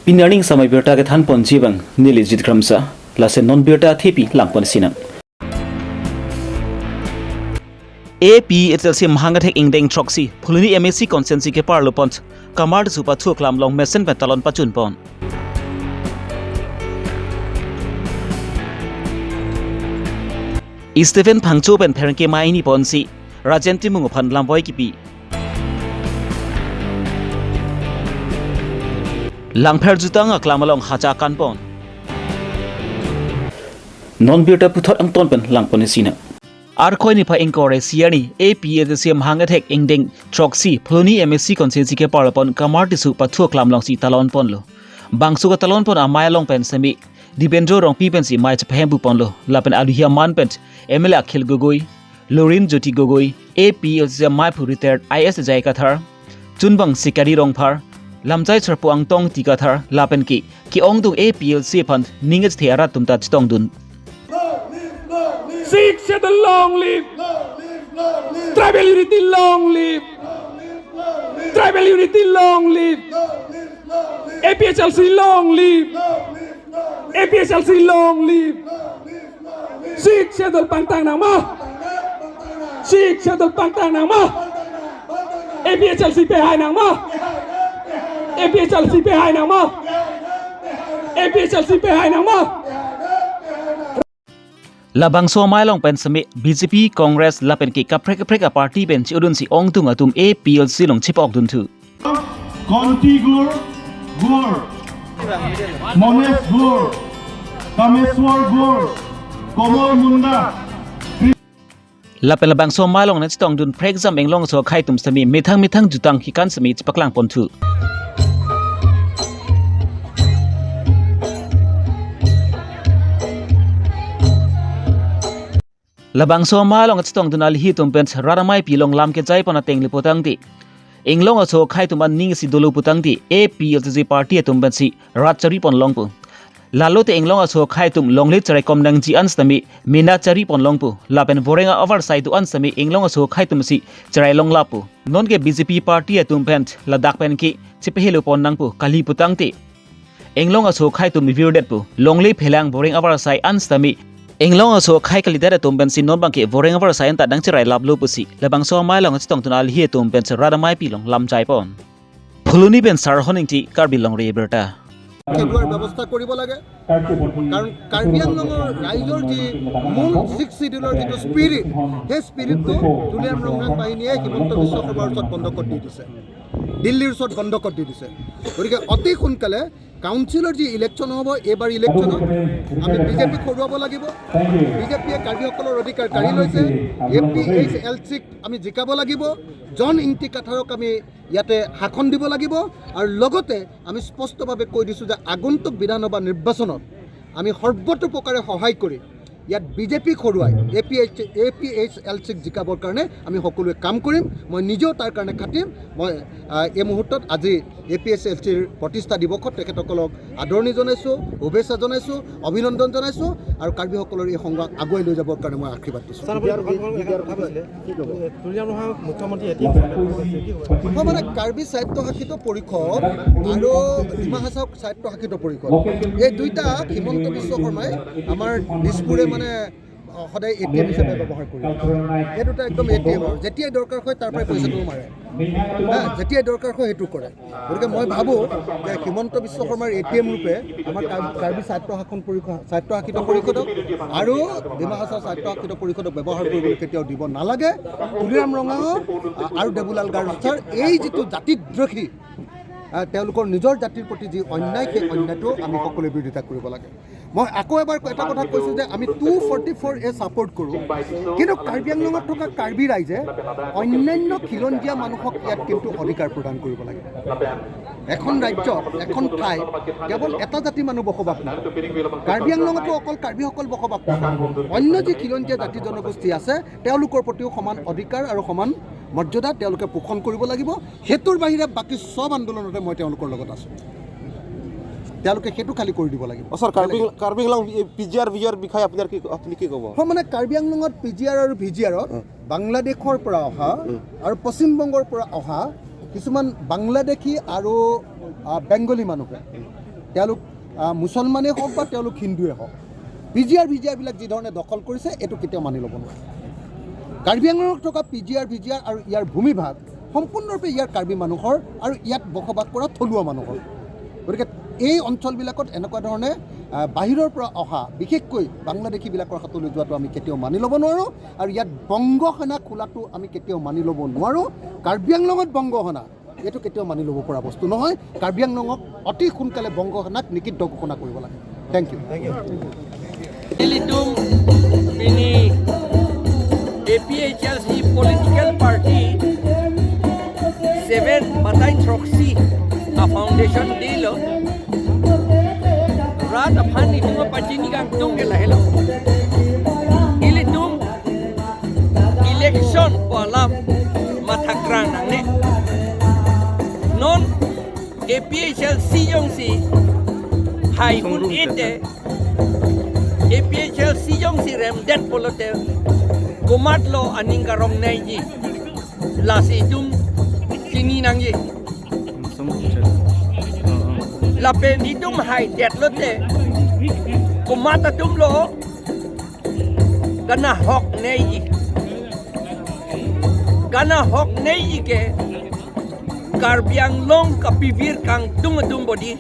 Pinarning samai birta ke than pon jibang nili jidkramsa lase non birta thepi langpon sinang. APHLC Mahangathek Ingdeng Troxy Phuluni MSc Consensi ke Parlopont Kamar Supa Thuklam Long Mesen Petalon Pachun Pon Stephen Phangchu Ben Pherenke Maini Ponsi Rajenti Munguphan Lamboi Kipi Langpher Jutang Aklamalong Hacha Kanpon Non birta puthot ang ton pen langpon sina Arkoi ni pa engkore siani APHLC Mahangathek Ingdeng Troxy Phuluni MSc Consensi ke Parlopon Kamar Supa Thuklam Long Si Talon Ponlo Bangsu ka talon pon amay long pen semi Dibendro rong pipensi mai chapembu ponlo lapen aluhia manpent MLA Akhil Gogoi Lorin Jyoti Gogoi APHLC mai phu retired IS jai kathar chunbang sikari rong phar lamjai charpu angtong tikathar lapen ki ongdung APHLC fund ningaj theara tumta chtong dun Seek the long live tribal unity long live tribal unity long live APHLC long live APHLC long live Seek the pantang nama Seek the pantang nama APHLC pe hai nama APHLC pe hai nama APHLC pe hai nama Labang so mai long pen sami BJP Congress lapen ki kaprek party ben chi udun si ongtung atum APHLC long chipok dun thu Kontigur Gur Mones Gur Kameswar Gur Komol Munda lapen labang so mai long na chitong dun prek jam englong so khai tum sami mithang jutang ki kan sami chipaklang pon thu Labang so malong at stong dunal hitum pens raramai pilong lam ke jai pana tengli potang ti englong aso khai tuman ning si dulu putang ti APHLC party atum bensi ratchari pon longpu lalote englong aso khai tum longli chare kom nang ji anstami mina chari pon longpu lapen vorenga overside tu ansami englong aso khai tum si charai long lapu non ke BJP party atum pent ladak pen ki chipehelu pon nangpu kali putang ti englong aso khai tum viewdet pu longli phelang vorenga overside anstami Englong aso khai kalidara tumben si non bangke voreng over sayan ta dang chirai lab lupusi labang so mai long chitong tunal hi tumben rada mai pilong lam jai pon Phuluni ben sar honing ti Karbi Longri Abirta খেলুৱাৰ ব্যৱস্থা কৰিব লাগে কাৰণ কাৰ্বি আংলঙৰ ৰাইজৰ যি মূল 6 শিডিউলৰ যিটো spirit সেই স্পিৰিটটো দুলিয়াম ৰংৰাং বাহিনীয়ে হিমন্ত বিশ্ব শৰ্মাৰ ওচৰত বন্ধ কৰি দি দিছে দিল্লীৰ ওচৰত বন্ধ কৰি দি দিছে গতিকে অতি সোনকালে কাউন্সিলৰ যি ইলেকশ্যন হ'ব এইবাৰ ইলেকশ্যনত আমি বিজেপিক হৰুৱাব লাগিব বিজেপিয়ে কাৰ্বিসকলৰ অধিকাৰ কাঢ়ি লৈছে APHLCক আমি জিকাব লাগিব জন ইংতি কাঠাৰক আমি ইয়াতে শাসন দিব লাগিব আৰু লগতে আমি স্পষ্টভাৱে কৈ দিছোঁ যে আগন্তুক বিধানসভা নিৰ্বাচনত আমি সৰ্বতোপ্ৰকাৰে সহায় কৰি ইয়াত বিজেপিক হৰুৱাই APHLCক জিকাবৰ কাৰণে আমি সকলোৱে কাম কৰিম মই নিজেও তাৰ কাৰণে খাটিম মই এই মুহূৰ্তত আজি APHLCৰ প্ৰতিষ্ঠা দিৱসত তেখেতসকলক আদৰণি জনাইছোঁ শুভেচ্ছা জনাইছোঁ অভিনন্দন জনাইছোঁ আৰু কাৰ্বিসকলৰ এই সংগ্ৰাম আগুৱাই লৈ যাবৰ কাৰণে মই আশীৰ্বাদ দিছোঁ মই মানে কাৰ্বি স্বায়ত্তশাসিত পৰিষদ আৰু ডিমা হাছাও স্বায়ত্তশাসিত পৰিষদ এই দুইটা হিমন্ত বিশ্ব শৰ্মাই আমাৰ দিছপুৰে মানে সদায় ATM হিচাপে ব্যৱহাৰ কৰি এই দুটা একদম ATM আৰু যেতিয়াই দৰকাৰ হয় তাৰ পৰাই পইচাটো মাৰে যেতিয়াই দৰকাৰ হয় সেইটো কৰে গতিকে মই ভাবোঁ যে হিমন্ত বিশ্ব শৰ্মাৰ ATM ৰূপে আমাৰ কাৰ্বি স্বায়ত্তশাসিত পৰিষদক আৰু ডিমা হাছাও স্বায়ত্তশাসিত পৰিষদক ব্যৱহাৰ কৰিবলৈ কেতিয়াও দিব নালাগে তুলিৰাম ৰঙাও আৰু দেবুলাল গাৰোচাৰ এই যিটো জাতিদ্ৰোহী তেওঁলোকৰ নিজৰ জাতিৰ প্ৰতি যি অন্যায় সেই অন্যায়টো আমি সকলোৱে বিৰোধিতা কৰিব লাগে মই আকৌ এবাৰ এটা কথা কৈছোঁ যে আমি 244A ছাপোৰ্ট কৰোঁ কিন্তু কাৰ্বি আংলঙত থকা কাৰ্বি ৰাইজে অন্যান্য খিলঞ্জীয়া মানুহক ইয়াত কিন্তু অধিকাৰ প্ৰদান কৰিব লাগে এখন ৰাজ্যত এখন ঠাইত কেৱল এটা জাতি মানুহ বসবাস নাই কাৰ্বি আংলঙতো অকল কাৰ্বিসকল বসবাস নাই অন্য যি খিলঞ্জীয়া জাতি জনগোষ্ঠী আছে তেওঁলোকৰ প্ৰতিও সমান অধিকাৰ আৰু সমান মৰ্যাদা তেওঁলোকে পোষণ কৰিব লাগিব হেতুৰ বাহিৰে বাকি সব আন্দোলনতে মই তেওঁলোকৰ লগত আছোঁ তেওঁলোকে হেতু খালি কৰি দিব লাগিব sir Karbi Anglong PGR VR বিষয়ে আপুনি কি ক'ব মানে কাৰ্বি আংলঙত পিজিআৰ আৰু ভিজিআৰত বাংলাদেশৰ পৰা অহা আৰু পশ্চিমবংগৰ পৰা অহা কিছুমান বাংলাদেশী আৰু বেংগলী মানুহে তেওঁলোক মুছলমানেই হওক বা তেওঁলোক হিন্দুৱে হওক PGR VGRবিলাক যি ধৰণে দখল কৰিছে এইটো কেতিয়াও মানি ল'ব নোৱাৰে কাৰ্বি আংলঙত থকা PGR VGR আৰু ইয়াৰ ভূমিভাগ সম্পূৰ্ণৰূপে ইয়াৰ কাৰ্বি মানুহৰ আৰু ইয়াত বসবাস কৰা থলুৱা মানুহৰ গতিকে এই অঞ্চলবিলাকত এনেকুৱা ধৰণে বাহিৰৰ পৰা অহা বিশেষকৈ বাংলাদেশীবিলাকৰ হাতলৈ যোৱাটো আমি কেতিয়াও মানি ল'ব নোৱাৰোঁ আৰু ইয়াত বংগ সেনা খোলাটো আমি কেতিয়াও মানি ল'ব নোৱাৰোঁ কাৰ্বি আংলঙত বংগ সেনা এইটো কেতিয়াও মানি ল'ব পৰা বস্তু নহয় কাৰ্বি আংলঙক অতি সোনকালে বংগ সেনাক নিষিদ্ধ ঘোষণা কৰিব লাগে thank you Ilitum ini APHLC political party 7 Batai Troxy a foundation deal rat aphan itu pachini kang tung ke lahelo ilitum election palam mathakrang nang ne non APHLC yong si hai hun ite APHLC yong si rem det polote kumatlo aning karong nay ji lasi tum kini nang ji lapen itum hai det lote kumata tum lo kana hok nay ji kana hok nay ji ke Karbi Anglong kapivir kang tung body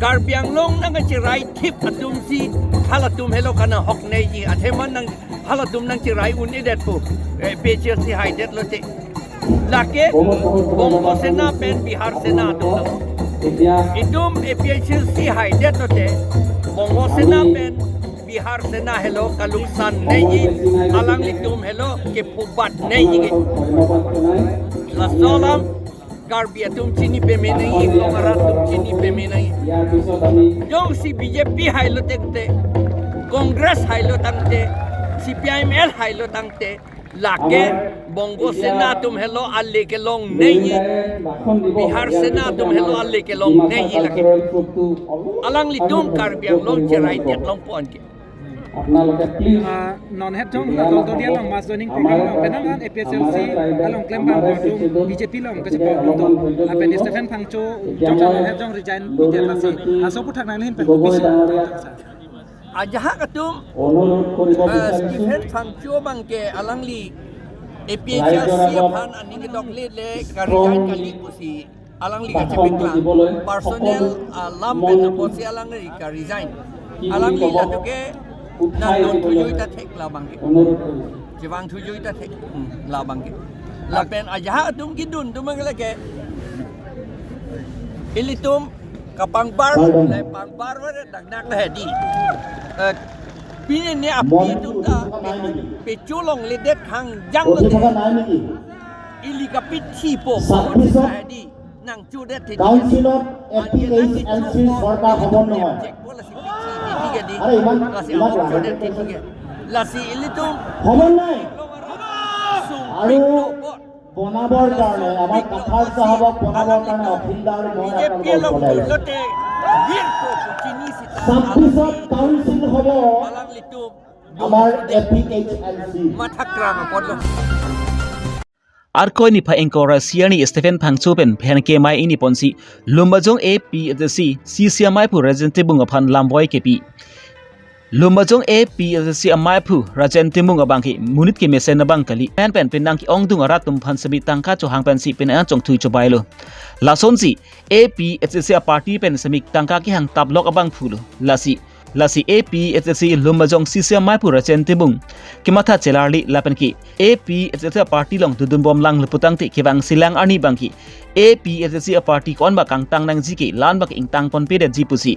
Karbi Anglong nang chirai tip atum si halatum hello kana hok nei ji atheman nang halatum nang chirai un edet po pecher si haidet lote lake bongo sena pen bihar sena atum itum pecher si haidet lote bongo sena pen bihar sena hello kaluksan nei ji alang litum hello ke pubat nei ji la solam Karbi atum chini pe me nahi Inglong atum chini pe me nahi jong si BJP hailo tekte Congress hailo tangte CPIML hailo tangte lake bongo sena tum hello alle ke long nahi Bihar sena tum hello alle ke long nahi lake alang litum Karbi Anglong cherai tet long pon ke non het jong la dol dia long mas joining program long penangan APHLC along claim bang bodum BJP long ke cepat bodum apen Stephen Phangcho jong het jong resign bijet lasi aso puthak nang hin pen bisa ajaha katum Stephen Phangcho bangke alang li APHLC aphan ani ke dok le karijan kali kusi alang li ka chepiklang personnel lam pen posi alang ri ka resign alang li la ke nang non tujuh ta thek la bangke jiwang tujuh ta thek la bangke la pen ajaha tum kidun tum manglake ilitum kapang bar le pang bar wa dak la hedi pine ne api tu ta pe chulong le det khang jang le ili kapit thi po hedi nang chu det thi কাউন্সিলত APHLC সরকার খবর নহয় আরে ইমান লাসি ইলিটো খবর নাই আৰু বনাবৰ কাৰণে আমাৰ কাঠাৰ চাহাবক বনাবৰ কাৰণে অফিলদাৰ মই আপোনালোকক বনাইছো 26 কাউন্সিল হ'ব আমাৰ APHLC মাথাক্ৰাম পদল Arkoi ni pha engkora siani Stephen Phangcho pen phen ke mai ini ponsi lumbajong APHLC CCMI pu rejente bunga phan lamboi kepi lumbajong APHLC amai pu rejente bunga bangki munit ke mesen na bangkali pen nang ki ong dunga ratum phan sabi tangka cho hang pen si pen an chong thui cho bailo lasonsi APHLC a party pen samik tangka ki hang tablok abang phulu lasi APHLC lumbajong CCMI pu rejente bung kimatha chelarli lapen ki APHLC party long dudun bom lang leputang ti kibang silang ani bangki APHLC party kon ba kang tang nang jiki lan ba ing tang pon pede jipusi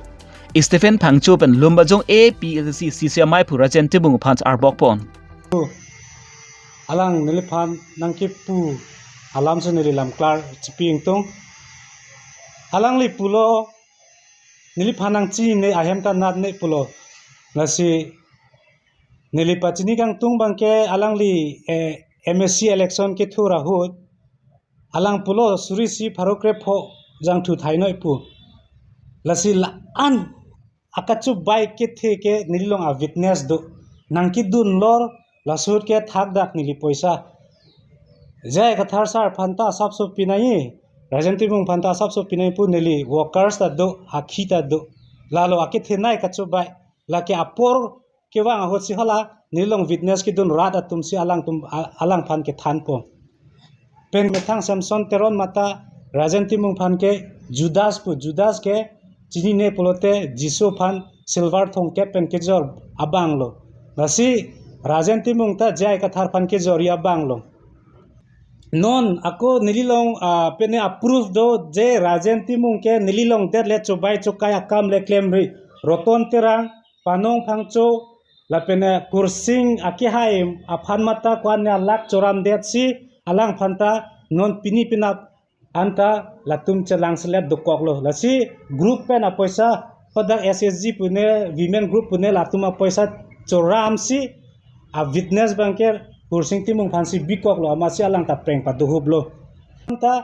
Stephen Phangcho pen lumbajong APHLC CCMI pu rejente bung phans arbok pon alang niliphan nangki pu alam se nilam klar chiping tong alang li pulo niliphanang chi ne ahem ta nat ne pulo lasi nilipachini kang tung bangke alang li MSC election ke thura hut alang pulo suri si pharokre pho jang thu thainoi pu lasi la an akachu bike ke the ke nilong a witness do nangki dun lor lasur ke thak dak nili poisa jai ka thar sar phanta sap so pinai Rajan timung phanta sab so pinai pu neli workers ta do hakhi ta do lalo ake thenai ka chubai lake apor ke wang hot si hala nilong witness ki dun rat atum si alang phan ke than po pen methang samson teron mata rajan timung phan ke judas ke chini ne polote jisu phan silver thong ke pen ke jor abang lo nasi rajan timung ta jai ka thar phan ke jor ya bang lo non ako nililong pene approve do je rajan timung ke nililong det le chobai chokai akam le claim ri roton terang panong phangcho la pene kursing aki haim aphan mata kwan ne lak choram det si alang phanta non pini pinap anta latum chelang slet dokok lo la si group pen a paisa pada SSG pune women group pune latuma paisa choram si a witness banker kursing timung phansi bikok lo amasi alang ta preng patuhub lo ta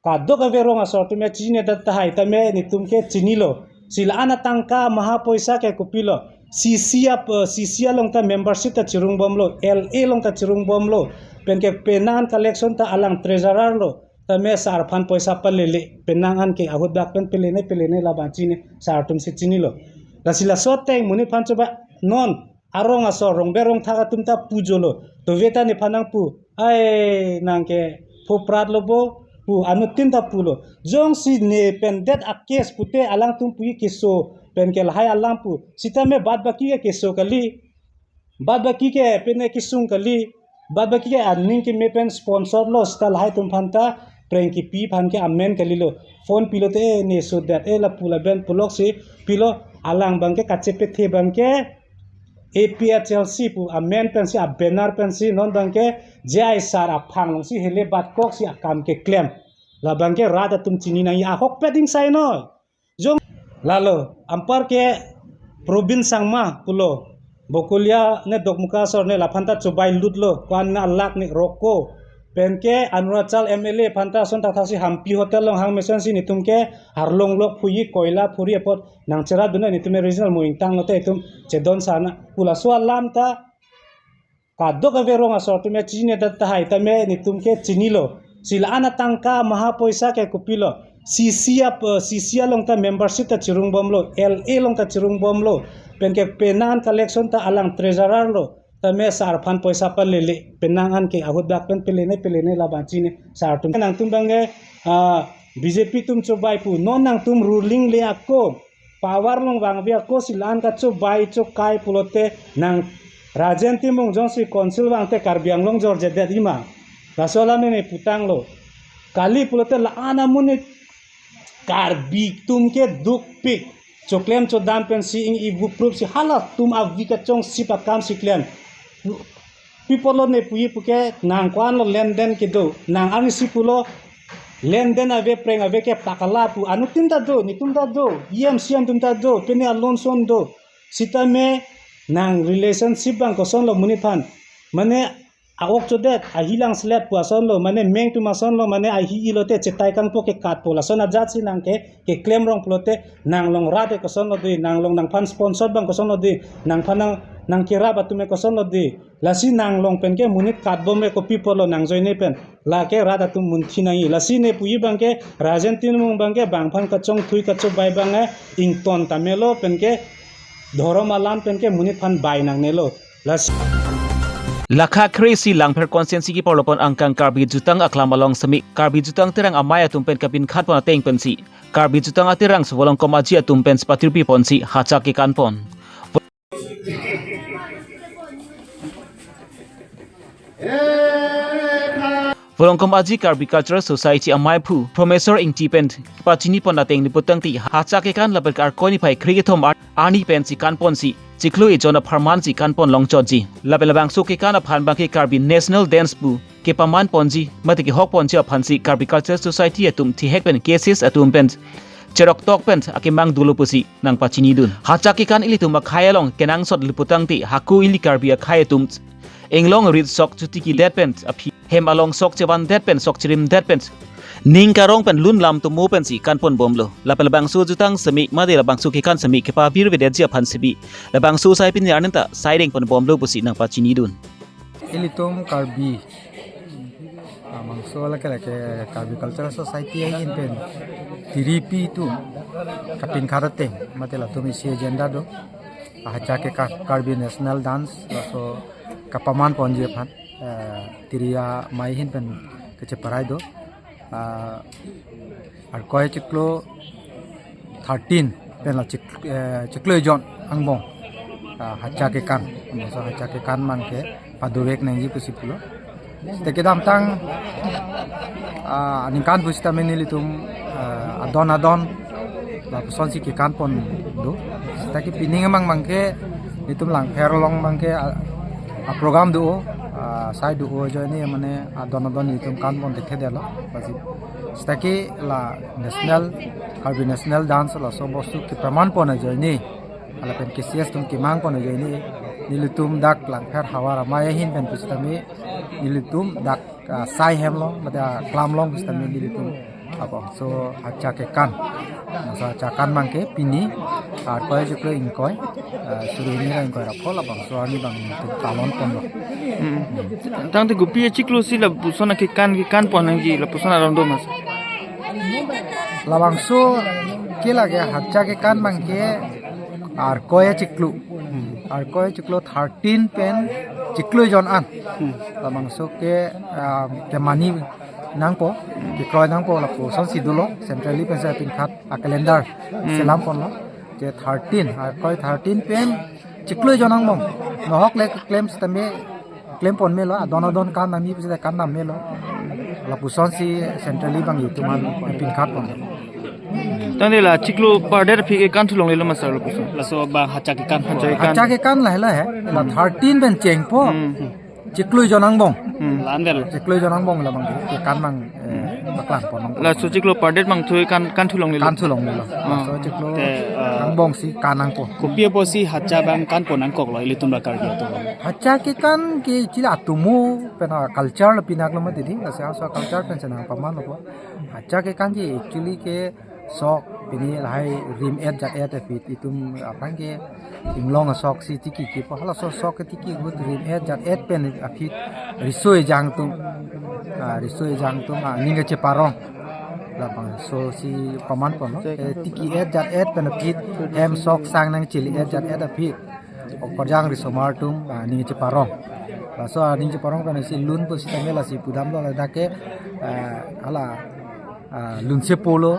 kadok averong asor tume chine datta hai tame nitum ke chinilo sila ana tangka maha poisa ke kupilo CCA long ta membership ta chirung bom lo LA long ta chirung bom lo penke penan collection ta alang treasurer lo tame sar phan poisa palele penangan ke ahut dak pen pelene la bachine sar tum si chinilo la sila soteng muni phan choba non arong asor rong berong thaga tumta pujolo to veta ni phanang pu ai nangke phoprat lobo pu anu tinta pulo jong si ne pendet akes pute alang tum pui keso penkel hai alang pu sitame bad baki ke keso kali bad baki ke pene kisung kali bad baki ke aning ke me pen sponsor lo stal hai tum phanta prenki pi phan ke amen kali lo phone pilo te ne so that e la pula ben pulok si pilo alang bangke kachepe the bangke APHLC pu a main pensi a banner pensi non bangke jai sar a phang si hele bat kok si akam ke claim la bangke rada tum chini na ya hok peding sai no jong lalo ampar ke province sangma pulo bokulia ne dokmuka sor ne la phanta chubai lutlo kwan na lak ni roko penke Arunachal MLA phanta son ta thasi hampi hotel long hang mesan si nitumke harlong lok phuyi koila phuri apot nangchera duna nitume regional moing tang note itum chedon sana pula so lam ta kadok averong asor tume chine datta hai tame nitumke chinilo sila ana tangka maha poisa ke kupilo CCA long ta membership ta chirung bom lo LA long ta chirung bom lo penke penan collection ta alang treasurer lo tame sar phan poisa palele penangan ke ahut dak pen pelene la bachine sar tum nang tum bange BJP tum chobai pu non nang tum ruling le akko power long bang bia ko silan ka chobai chokai pulote nang rajen timung jongsi council bang te karbiang long jor jedet ima rasola ne putang lo kali pulote la ana muni karbi tum ke duk pik choklem chodam pen si ing ibu proof si hala tum avvi ka chong sipa kam siklen people ne pui puke nang kwan lo lenden kido nang ang si pulo lenden ave preng ave ke pakala pu anu tinta do ni tumta do siam tumta do pene alon son do sitame nang relationship bang ko son lo muni phan mane awok chodet ahilang slet pu son lo mane meng tu ma son lo mane ahi ilote chetai kang po ke kat pola son ajat si nang ke claim rong plote nang long rate ko son lo di nang long nang phan sponsor bang ko son lo di nang phanang nang kira batume ko son lo di lasi nang long pen ke munit kat bom re ko people lo nang joine pen la ke rada tum mun thinai lasi ne pui bang ke rajen tin mung bang ke bang phan ka chong thui ka cho bai bang ing ton tamelo pen ke dhorom alam pen ke munit phan bai nang nelo lasi Lakha crazy langper consensi ki porlopon angkang karbi jutang aklamalong semi karbi jutang terang amaya tumpen kapin khatpon ateng pensi karbi jutang atirang swolong komaji atumpen spatirpi ponsi hachaki kanpon Volong komaji Karbi Cultural Society amai phu Professor Ingtipen pachini pon ateng niputang ti hachaki kan label kar koni pai krigetom ani pensi kanpon si Ciklu jona farmansi kanpon longchoji labelabang suki kana phanbang ke Karbi National Dance pu ke paman ponji matiki hok ponji phansi Karbi Cultural Society atum thi hekpen cases atum pen cherok tok pen akimang dulupusi nang pachini dun hachaki kan ilitum khayalong kenang sot liputang ti haku ili Karbi khayatum englong rid sok chutiki dead pen api hem along sok chewan dead pen sok chirim dead pen ning karong pen lun lam to mo pen si kanpon bomlo lapel bang su jutang semi made la bang su ke kan semi ke pa bir vede ja phan sibi la bang su sai pin yarnta siding pon bomlo pusi nang pachini dun ilitom karbi mangso laki Karbi Cultural Society ay pen tiripi tu kapin karate matela tu misi agenda do hacha ke Karbi National Dance so kapaman ponje phan tiria mai hin pen kece parai do ar koi ciklo 13 pen la ciklo jon angbong hacha ke kan so hacha ke kan man ke padurek nangji pusipulo Teki damtang ningkan busta menilitum adon la person si kikan pon do teki pining emang mangke litum lang herolong mangke program do sai do jo ni mane adon litum kan pon dekhe dela basi teki la Karbi national dance la so bostu ki praman pon jo ni ala pen kisias tum ki mang pon jo ni nilitum dak lang her hawara maya hin pen pustami nilitum dak sai hem long mada klam long pustami nilitum apa so hacha ke kan so hacha kan mangke pini ar koi juklo ingkoi suri ni ra ingkoi ra phola bang so ani bang talon pon lo tang te gupi chiklo si la pusona ke kan pon ngi la pusona rondo mas labang so kila ke hacha ke kan mangke ar koi chiklu 13 pen ciklu jon an lamang so ke mani nangpo ke kroy nangpo la po son sidulo centrally pen sa pin khat a calendar selam pon lo ke 13 ar koi 13 pen ciklu jon ang mong no hok le claim pon me lo adon kan nami pisa kan nam me lo la po son si centrally bang yutuman pin khat pon tang la ciklo parder phi ke kan thulong le lo masar lo puso la so ba hacha ke kan la he la 13 ben cheng po ciklu jonang bong landel ciklu jonang bong la bang ke kan mang baklan pon la so ciklo parder mang thui kan thulong le lo so ciklu ang bong si kanang po kopia po si hacha bang kan pon ang kok lo ile tumba kar to hacha ke kan ke chila tumu pena culture pinak lo ma didi la sa culture pen sana paman lo hacha ke kan ji actually ke sok pini lai rim jat fit itum apang ke inglong sok si tiki ki pa hala sok ke tiki gut rim jat pen afit risoi jang tum ninga che parong la bang so si paman pon tiki jat pen afit em sok sang nang chili jat afit okorjang risomar tum ninga che parong la so ninga che parong pen si lun po si tamela si pudam lo la dake hala lun se polo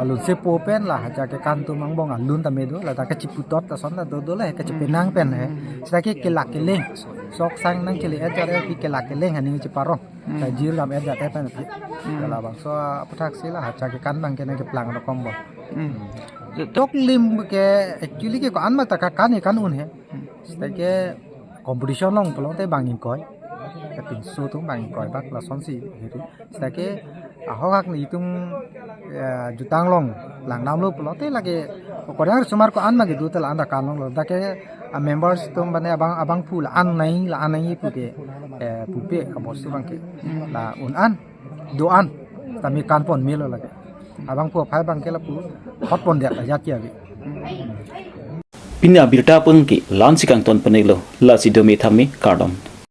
lun se po pen lah haja ke kan tu mang bong lun tame do la ta ke ciputot ta son la do la ke cipenang pen he sa ke kelak keleng sok sang nang kele ajar ki kelak keleng haning ciparong ta jir lam ajar ta pen la bang so patak sila haja ke kan bang ke na ke plang no kombo tok lim ke actually ke ko an ma ta ka kan un he sa ke competition long pelong te bangin koi ke tin su tu bangin koi bak la son si heri sa ke ahok ni tum jutang long lang nam lo pelote lagi kodang sumar ko an magi dutel anda kan long lo dake members tum bane abang pu la an nai pu ke pupe abos tu bang ke la un an do an tami kan pon milo lagi abang pu phai bang ke la pu hot pon dek ya kia bi Pina Abirta pun ki lansikang ton penelo la si domi thami kardom